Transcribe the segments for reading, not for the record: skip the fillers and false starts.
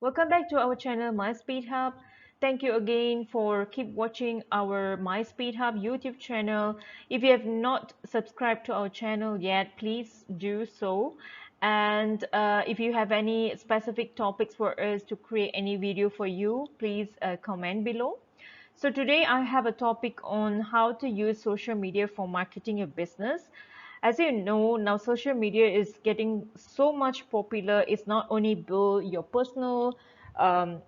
Welcome back to our channel My Speed Hub. Thank you again for keep watching our My Speed Hub YouTube channel. If you have not subscribed to our channel yet, please do so. And if you have any specific topics for us to create any video for you, please comment below. So today I have a topic on how to use social media for marketing your business. As you know, now social media is getting so much popular. It's not only build your personal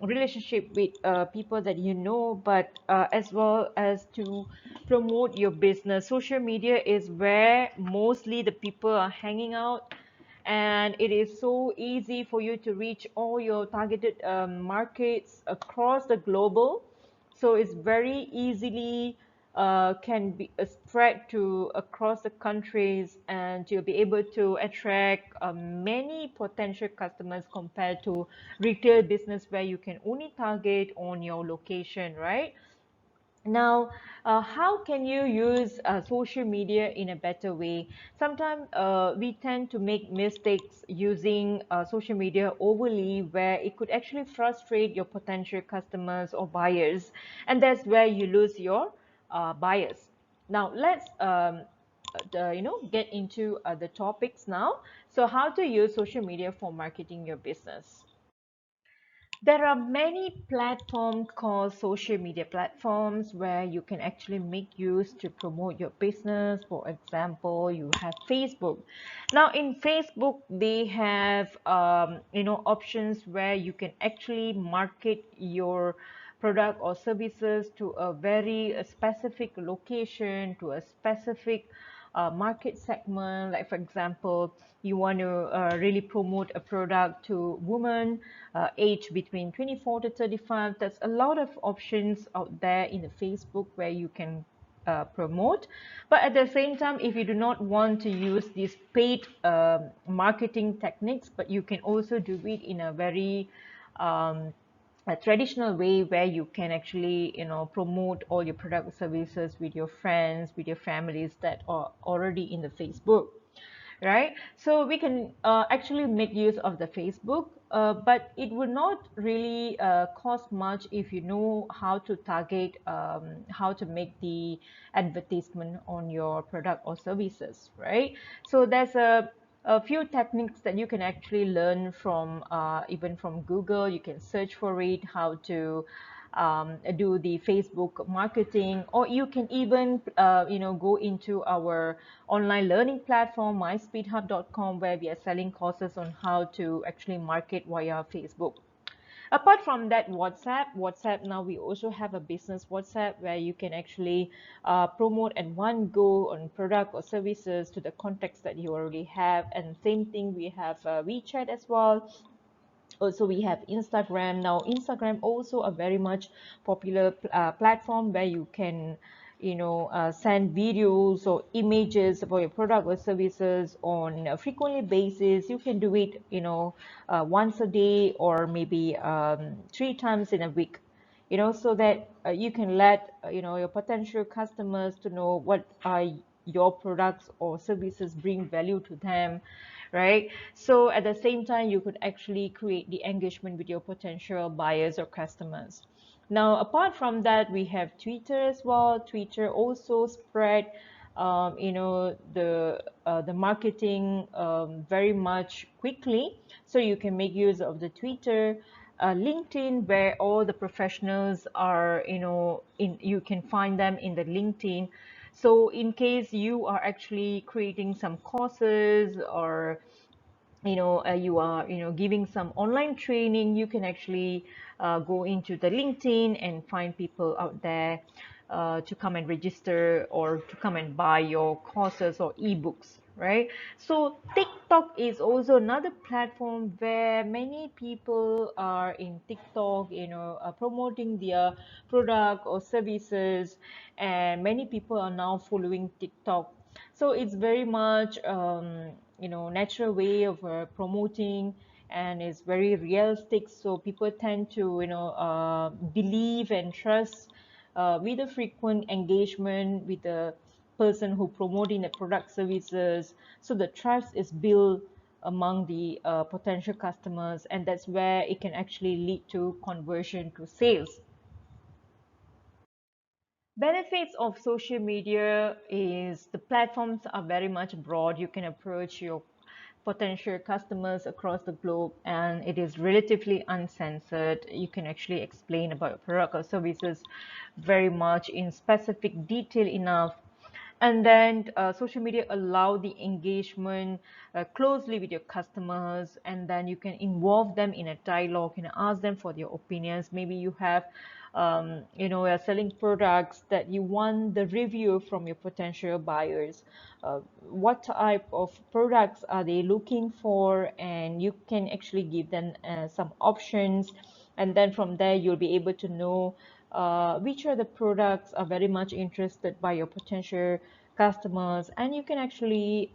relationship with people that you know, but as well as to promote your business. Social media is where mostly the people are hanging out, and it is so easy for you to reach all your targeted markets across the global. So it's very easily can be spread to across the countries, and you'll be able to attract many potential customers compared to retail business where you can only target on your location, right? Now, how can you use social media in a better way? Sometimes we tend to make mistakes using social media overly, where it could actually frustrate your potential customers or buyers, and that's where you lose your buyers. Now, let's get into the topics now. So, how to use social media for marketing your business? There are many platforms called social media platforms where you can actually make use to promote your business. For example, you have Facebook. Now in Facebook, they have options where you can actually market your product or services to a very specific location, to a specific market segment. Like for example, you want to really promote a product to women age between 24 to 35. There's a lot of options out there in the Facebook where you can promote. But at the same time, if you do not want to use these paid marketing techniques, but you can also do it in a very a traditional way where you can actually promote all your product services with your friends, with your families that are already in the Facebook, right? So we can actually make use of the Facebook, but it would not really cost much if you know how to target, how to make the advertisement on your product or services, right? So there's a few techniques that you can actually learn from, even from Google. You can search for it, how to do the Facebook marketing, or you can even go into our online learning platform myspeedhub.com, where we are selling courses on how to actually market via Facebook. Apart from that, WhatsApp, now we also have a business WhatsApp where you can actually promote at one go on product or services to the contacts that you already have. And same thing, we have WeChat as well. Also we have Instagram. Now Instagram also a very much popular platform where you can send videos or images about your product or services on a frequently basis. You can do it once a day, or maybe 3 times in a week, so that you can let your potential customers to know what are your products or services bring value to them, right? So at the same time, you could actually create the engagement with your potential buyers or customers. Now apart from that, we have Twitter as well. Twitter also spread the marketing very much quickly, so you can make use of the Twitter. LinkedIn, where all the professionals are, you can find them in the LinkedIn. So in case you are actually creating some courses, or you are giving some online training, you can actually go into the LinkedIn and find people out there to come and register or to come and buy your courses or ebooks, right? So TikTok is also another platform where many people are in TikTok, promoting their product or services, and many people are now following TikTok. So it's very much natural way of promoting, and it's very realistic, so people tend to believe and trust with a frequent engagement with the person who promoting the product services. So the trust is built among the potential customers, and that's where it can actually lead to conversion to sales. Benefits of social media is the platforms are very much broad. You can approach your potential customers across the globe, and it is relatively uncensored. You can actually explain about your product or services very much in specific detail enough. And then social media allow the engagement closely with your customers, and then you can involve them in a dialogue and ask them for their opinions. Maybe you have you're selling products that you want the review from your potential buyers. What type of products are they looking for, and you can actually give them some options, and then from there you'll be able to know which are the products are very much interested by your potential customers, and you can actually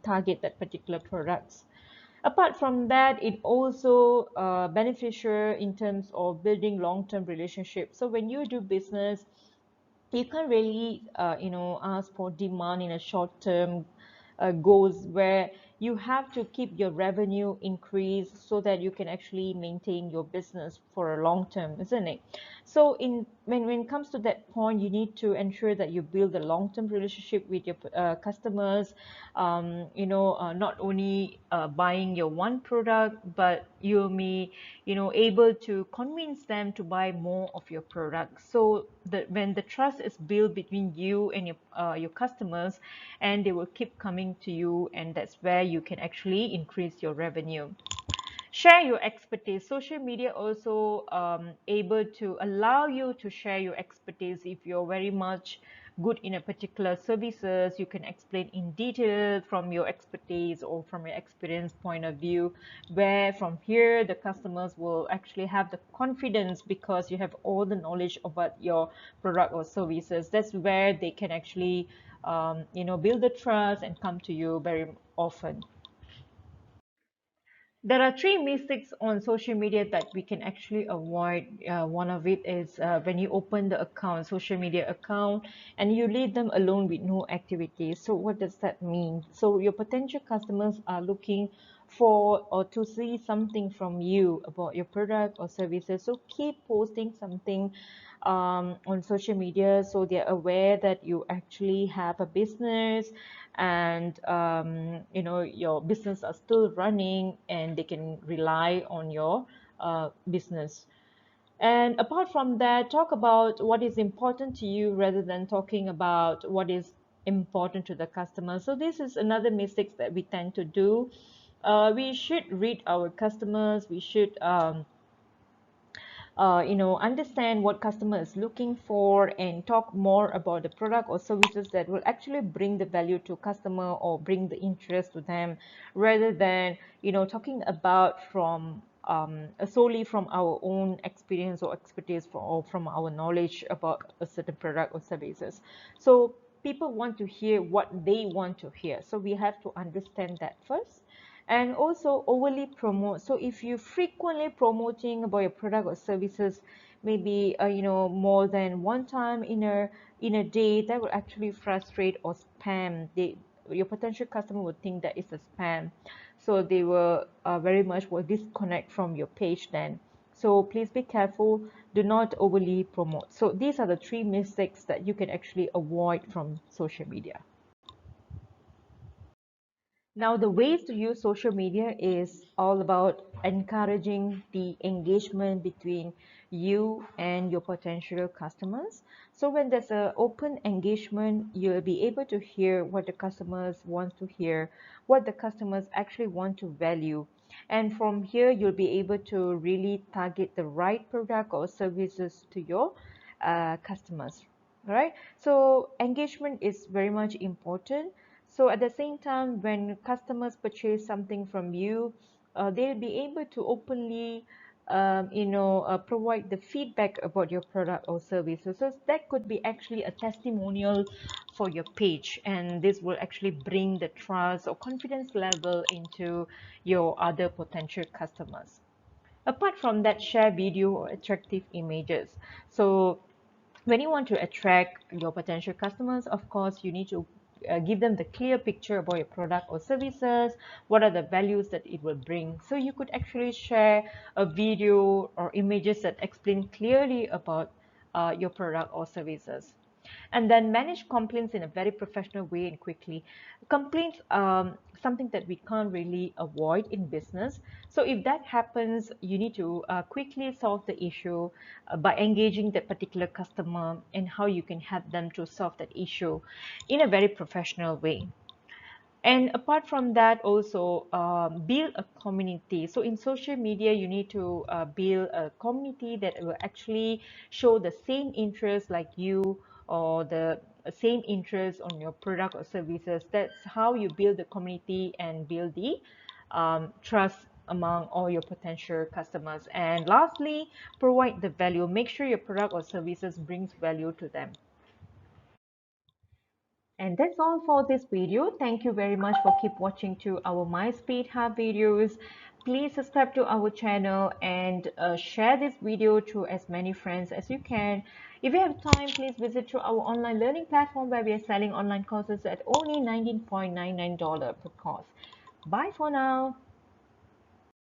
target that particular products. Apart from that, it also beneficial in terms of building long-term relationships. So when you do business, you can't really ask for demand in a short term goals, where you have to keep your revenue increase so that you can actually maintain your business for a long term, isn't it? So when it comes to that point, you need to ensure that you build a long-term relationship with your customers. Not only buying your one product, but you may able to convince them to buy more of your products. So that when the trust is built between you and your customers, and they will keep coming to you, and that's where you can actually increase your revenue. Share your expertise. Social media also able to allow you to share your expertise. If you're very much good in a particular services, you can explain in detail from your expertise or from your experience point of view, where from here the customers will actually have the confidence because you have all the knowledge about your product or services. That's where they can actually build the trust and come to you very often. There are three mistakes on social media that we can actually avoid. One of it is when you open the account, social media account, and you leave them alone with no activity. So what does that mean? So your potential customers are looking for or to see something from you about your product or services. So keep posting something on social media, so they're aware that you actually have a business, and your business are still running, and they can rely on your business. And apart from that, talk about what is important to you rather than talking about what is important to the customer. So this is another mistake that we tend to do. We should read our customers. We should understand what customer is looking for, and talk more about the product or services that will actually bring the value to customer or bring the interest to them, rather than talking about from solely from our own experience or expertise, or from our knowledge about a certain product or services. So people want to hear what they want to hear, so we have to understand that first. And also overly promote. So if you frequently promoting about your product or services, maybe more than one time in a day, that will actually frustrate or spam. Your potential customer would think that it's a spam, so they will very much will disconnect from your page then. So please be careful, do not overly promote. So these are the three mistakes that you can actually avoid from social media. Now, the ways to use social media is all about encouraging the engagement between you and your potential customers. So when there's an open engagement, you'll be able to hear what the customers want to hear, what the customers actually want to value. And from here, you'll be able to really target the right product or services to your customers, right? So engagement is very much important. So at the same time, when customers purchase something from you, they'll be able to openly provide the feedback about your product or services. So that could be actually a testimonial for your page, and this will actually bring the trust or confidence level into your other potential customers. Apart from that, share video or attractive images. So when you want to attract your potential customers, of course, you need to give them the clear picture about your product or services, what are the values that it will bring. So you could actually share a video or images that explain clearly about your product or services. And then manage complaints in a very professional way and quickly. Complaints something that we can't really avoid in business. So if that happens, you need to quickly solve the issue by engaging that particular customer and how you can help them to solve that issue in a very professional way. And apart from that, also build a community. So in social media, you need to build a community that will actually show the same interest like you, or the same interest on your product or services. That's how you build the community and build the trust among all your potential customers. And lastly, provide the value. Make sure your product or services brings value to them. And that's all for this video. Thank you very much for keep watching to our MySpeed Hub videos. Please subscribe to our channel and share this video to as many friends as you can. If you have time, please visit to our online learning platform where we are selling online courses at only $19.99 per course. Bye for now.